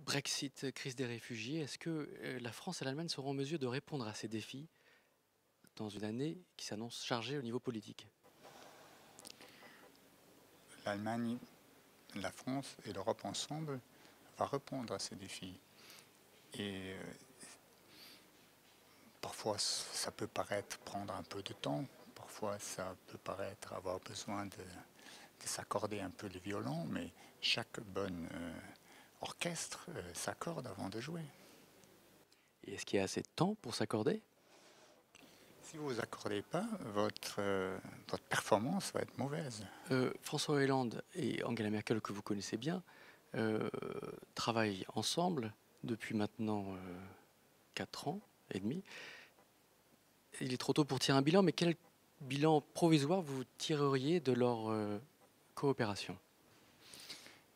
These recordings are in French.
Brexit, crise des réfugiés, est-ce que la France et l'Allemagne seront en mesure de répondre à ces défis dans une année qui s'annonce chargée au niveau politique? L'Allemagne, la France et l'Europe ensemble va répondre à ces défis. Et parfois, ça peut paraître prendre un peu de temps, parfois ça peut paraître avoir besoin de s'accorder un peu le violon, mais chaque bon orchestre s'accorde avant de jouer. Et est-ce qu'il y a assez de temps pour s'accorder? Si vous vous accordez pas, votre performance va être mauvaise. François Hollande et Angela Merkel, que vous connaissez bien, travaillent ensemble depuis maintenant 4 ans et demi. Il est trop tôt pour tirer un bilan, mais quel bilan provisoire vous tireriez de leur coopération?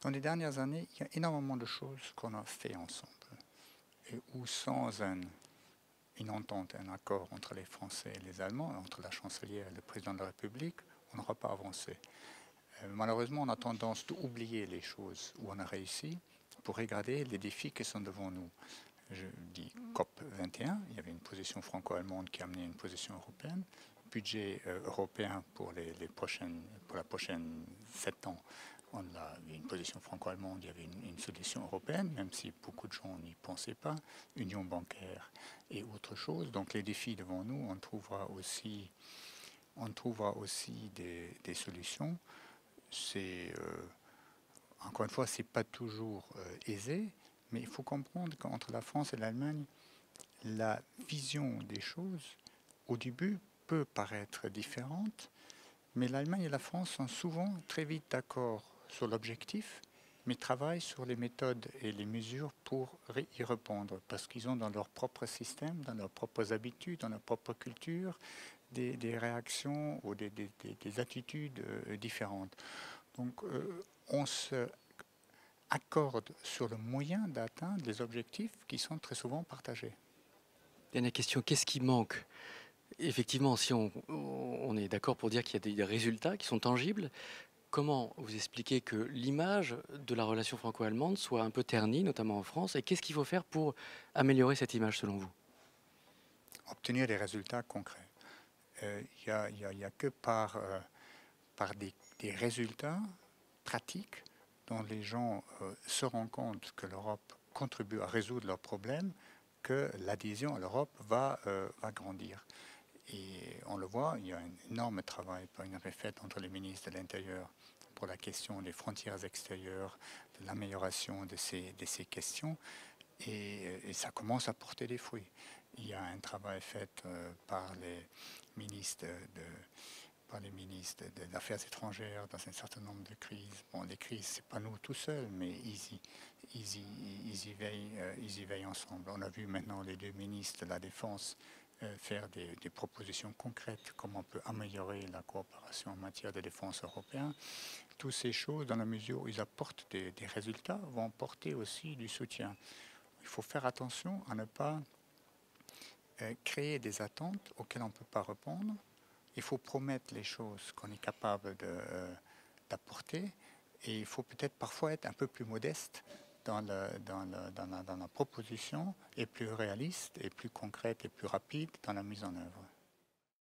Dans les dernières années, il y a énormément de choses qu'on a fait ensemble. Et où sans une entente, un accord entre les Français et les Allemands, entre la chancelière et le président de la République, on n'aura pas avancé. Malheureusement, on a tendance d'oublier les choses où on a réussi pour regarder les défis qui sont devant nous. Je dis COP 21, il y avait une position franco-allemande qui a amené une position européenne. Budget européen pour la prochaine 7 ans, on a eu une position franco-allemande, il y avait une solution européenne, même si beaucoup de gens n'y pensaient pas, union bancaire et autre chose. Donc les défis devant nous, on trouvera aussi des solutions. Encore une fois, c'est pas toujours aisé, mais il faut comprendre qu'entre la France et l'Allemagne, la vision des choses, au début, peut paraître différente, mais l'Allemagne et la France sont souvent très vite d'accord sur l'objectif, mais travaillent sur les méthodes et les mesures pour y répondre, parce qu'ils ont dans leur propre système, dans leurs propres habitudes, dans leur propre culture, des réactions ou des attitudes différentes. Donc on se accorde sur le moyen d'atteindre les objectifs qui sont très souvent partagés. Dernière question, qu'est-ce qui manque? Effectivement, si on est d'accord pour dire qu'il y a des résultats qui sont tangibles, comment vous expliquez que l'image de la relation franco-allemande soit un peu ternie, notamment en France, et qu'est-ce qu'il faut faire pour améliorer cette image selon vous? Obtenir des résultats concrets. Il n'y a que par des résultats pratiques dont les gens se rendent compte que l'Europe contribue à résoudre leurs problèmes, que l'adhésion à l'Europe va grandir. Et on le voit, il y a un énorme travail par une fait entre les ministres de l'Intérieur pour la question des frontières extérieures, de l'amélioration de ces questions, et ça commence à porter des fruits. Il y a un travail fait par les ministres des Affaires étrangères dans un certain nombre de crises. Bon, les crises, c'est pas nous tout seuls, mais ils y veillent ensemble. On a vu maintenant les deux ministres de la Défense faire des propositions concrètes, comment on peut améliorer la coopération en matière de défense européenne. Toutes ces choses, dans la mesure où ils apportent des résultats, vont porter aussi du soutien. Il faut faire attention à ne pas créer des attentes auxquelles on ne peut pas répondre. Il faut promettre les choses qu'on est capable d'apporter, et il faut peut-être parfois être un peu plus modeste dans la proposition, et plus réaliste, et plus concrète, et plus rapide dans la mise en œuvre.